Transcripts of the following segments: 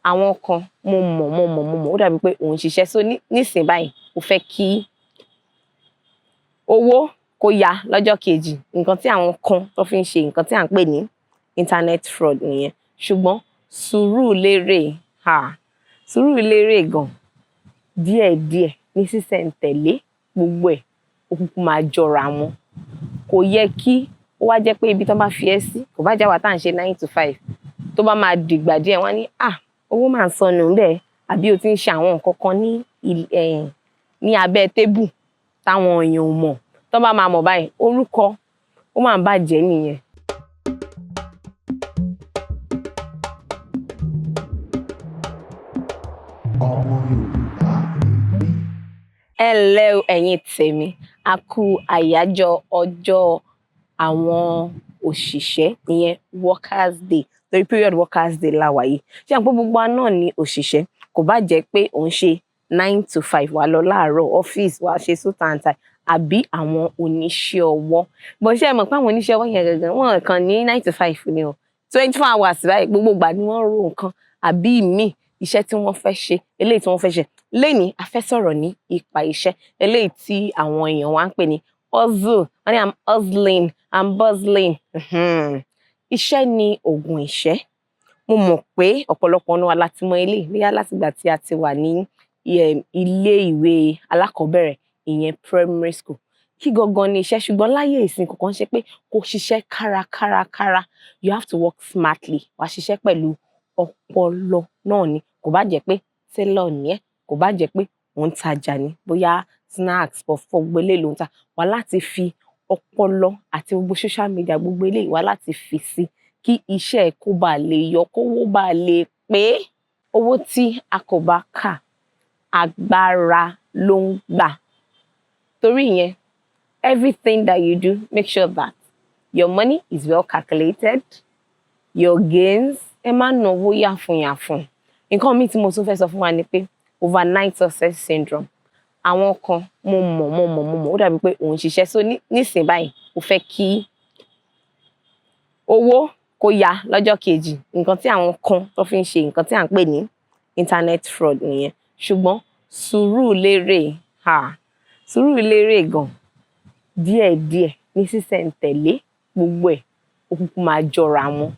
àwọn kan mo mọ̀ ó dàbí pé òun ṣiṣẹ́ so nísìn báyìí ó fẹ́ kí owó kó yá lọ́jọ́ kejì nǹkan tí àwọn kan tó fi ń ṣe nǹkan tí à ń pè ní internet fraud nìyẹn ṣùgbọ́n Sùúrùlérè gan díẹ̀díẹ̀ ní sísẹ̀ntẹ̀lé gbogbo ẹ̀ òkùnkùn máa jọra wọn kò yẹ kí ó wá jẹ́ pé ibi tó bá fi ẹ́ sí kò bá jáwá tá à ń ṣe 9 to 5 tó bá máa dìgbà díẹ̀ wọ́n ní owó máa ń sọnù bẹ́ẹ̀ àbí o ti ń ṣe àwọn nǹkan kan ní abẹ́ tébù táwọn èèyàn ò mọ̀ tó bá máa mọ̀ báyìí orúkọ ó máa ń bàjẹ́ nìyẹn. Ọmọ Yorùbá ni mí. Ẹ ǹlẹ́ o ẹ̀yin tèmi a kú àyájọ́ ọjọ́ àwọn òṣìṣẹ́ ìyẹn Workers' Day lórí period Workers' Day la wà yìí ṣé àpò gbogbo wa náà ní òṣìṣẹ́ kò bá jẹ́ pé òun ṣe 9 to 5 wà lọ láàárọ̀ ọ́fíìsì wà ṣe suit and tie àbí àwọn oníṣẹ́ ọwọ́ bó ṣe mọ̀ pé àwọn oníṣẹ́ ọwọ́ yẹn gangan wọn kàn ní 9 to 5 ni o 24 hours báyìí gbogbo ìgbà ni wọ́n ro nǹkan àbí ìmíì iṣẹ́ tí wọ́n fẹ́ ṣe eléyìí tí wọ́n fẹ́ ṣe lénìí a fẹ́ sọ̀rọ̀ ní ipa iṣẹ́ eléyìí tí àwọn èèyàn wa ń pè ní hustle wọ́n ní I'm hustling I'm bustling iṣẹ́ ni oògùn ìṣẹ́ mo mọ̀ pé ọ̀pọ̀lọpọ̀ náà láti mọ eléyìí bóyá látìgbà tí a ti wà ní ilé ìwé alákọ̀ọ́bẹ̀rẹ̀ ìyẹn primary school kí gangan ni iṣẹ́ ṣùgbọ́n láyé ìsìn kankan ṣe pé kò ṣiṣẹ́ kárakára you have to work smartly wà á ṣiṣẹ́ pẹ̀lú ọpọlọ náà ni kò bá jẹ́ pé tailor ni ẹ́ kò bá jẹ́ pé òun tajà ni bóyá snacks puff-puff gbogbo eléyìí ló ń ta wà láti fi ọpọlọ àti gbogbo social media gbogbo eléyìí wà láti fi sí kí iṣẹ́ ẹ̀ kó bá lè yọ kówó bá lè pé owó tí a kò bá kà agbára ló ń gbà torí ìyẹn everything that you do make sure that your money is well calculated your gains ẹ má náwó yàfùnyàfùn nǹkan míì tí mo tún fẹ́ sọ fún wa ni pé overnight success syndrome àwọn kan mo mọ̀ ó dàbí pé òun ṣiṣẹ́ so nísìn báyìí ó fẹ́ kí owó kó yá lọ́jọ́ kejì nǹkan tí àwọn kan tó fi ń ṣe nǹkan tí à ń pè ní internet fraud nìyẹn ṣùgbọ́n Sùúrùlérè gan díẹ̀díẹ̀ ní sísẹ̀ntẹ̀lé gbogbo ẹ̀ òkùnkùn máa jọra wọn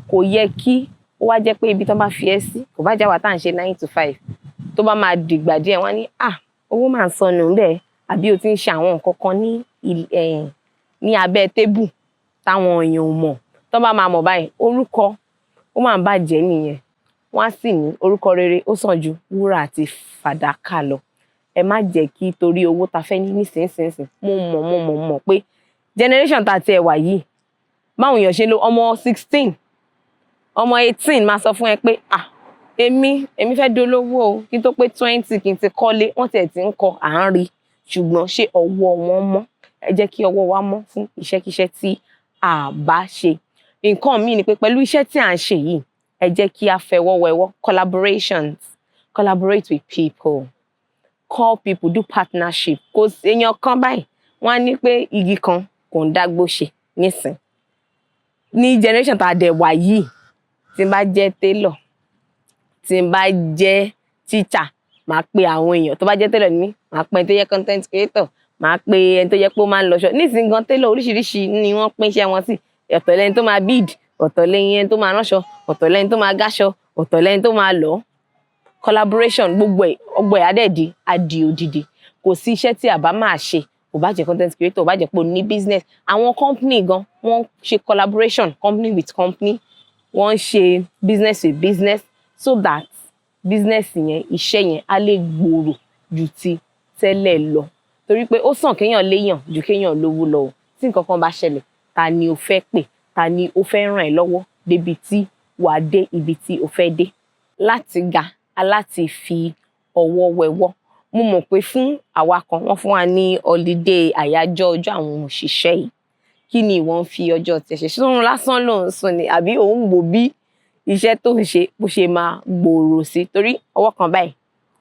kò yẹ kí ó wá jẹ́ pé ibi tó bá fi ẹ́ sí kò bá jáwá tá à ń ṣe 9 to 5 tó bá máa dìgbà díẹ̀ wọ́n ní owó máa ń sọnù bẹ́ẹ̀ àbí o ti ń ṣe àwọn nǹkan kan ní abẹ́ tébù táwọn èèyàn ò mọ̀ tó bá máa mọ̀ báyìí orúkọ ó máa ń bàjẹ́ nìyẹn wọ́n á sì ní orúkọ rere ó sàn ju wúrà àti fàdákà lọ ẹ má jẹ́ kí torí owó ta fẹ́ ní nísinsìnyí mo mọ̀ pé generation tá a ti ẹ̀ wà yìí báwọn èèyàn ṣe lo ọmọ 16 ọmọ 18 máa sọ fún ẹ pé èmi fẹ́ dolówó o kí n tó pé 20 kí n ti kọ́lé wọ́n tiẹ̀ ti ń kọ́ à ń rí ṣùgbọ́n ṣé ọwọ́ wọn mọ́ ẹ jẹ́ kí ọwọ́ wa mọ́ fún iṣẹ́kíṣẹ́ tí a bá ṣe nǹkan míì ni pé pẹ̀lú iṣẹ́ tí à ń ṣe yìí ẹ jẹ́ kí a fẹwọ́ wẹwọ́ collaborate with people call people do partnership kò èèyàn kan báyìí wọ́n á ní pé igi kan kò ń dágbó ṣe nísìn ní generation tá a dẹ̀ wà yìí tí n bá jẹ́ tailor tí n bá jẹ́ teacher máa pe àwọn èèyàn tó bá jẹ́ tailor ní máa pe ẹni tó jẹ́ content creator máa pe ẹni tó jẹ́ pé ó máa ń lọṣọ nísìnyí gan tailor oríṣiríṣi ni wọ́n pín iṣẹ́ wọn sí ọ̀tọ̀ lẹ́ni tó máa bead ọ̀tọ̀ lẹ́ni tó máa ránṣọ ọ̀tọ̀ lẹ́ni tó máa gáṣọ ọ̀tọ̀ lẹ́ni tó máa lọ collaboration gbogbo ẹ̀ adẹ́ẹ̀dì adi òdìdí kò sí iṣẹ́ tí a bá máa ṣe kò bá jẹ́ content creator kò bá jẹ́ pé o ní business àwọn company gan wọ́n ṣe collaboration company with company wọ́n ṣe business with business so that business yẹn iṣẹ́ yẹn á lè gbòòrò ju ti tẹ́lẹ̀ lọ torí pé ó sàn kéèyàn léèyàn ju kéèyàn lówó lọ tí nǹkan kan bá ṣẹlẹ̀ ta ni o fẹ́ pè ta ni o fẹ́ ràn ẹ́ lọ́wọ́ débi tí wàá dé ibi tí o fẹ́ dé láti ga aláti fi ọwọ́ wẹwọ́ mo mọ̀ pé fún àwa kan wọ́n fún wa ní holiday àyájọ́ ọjọ́ àwọn òṣìṣẹ́ yìí kí ni ìwọ ń fi ọjọ́ tiẹ̀ ṣe sórun lásán ló ń sùn ni àbí òun wò bí iṣẹ́ tó ń ṣe bó ṣe máa gbòòrò sí torí ọwọ́ kan báyìí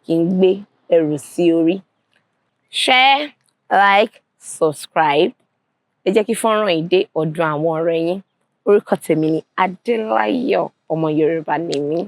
kì í gbé ẹrù sí orí share like subscribe ẹ jẹ́ kí fọ́nrán yìí dé ọ̀dọ̀ àwọn ọ̀rẹ́ yín orúkọ tèmi ni Adéláyọ̀ ọmọ Yorùbá ni mí.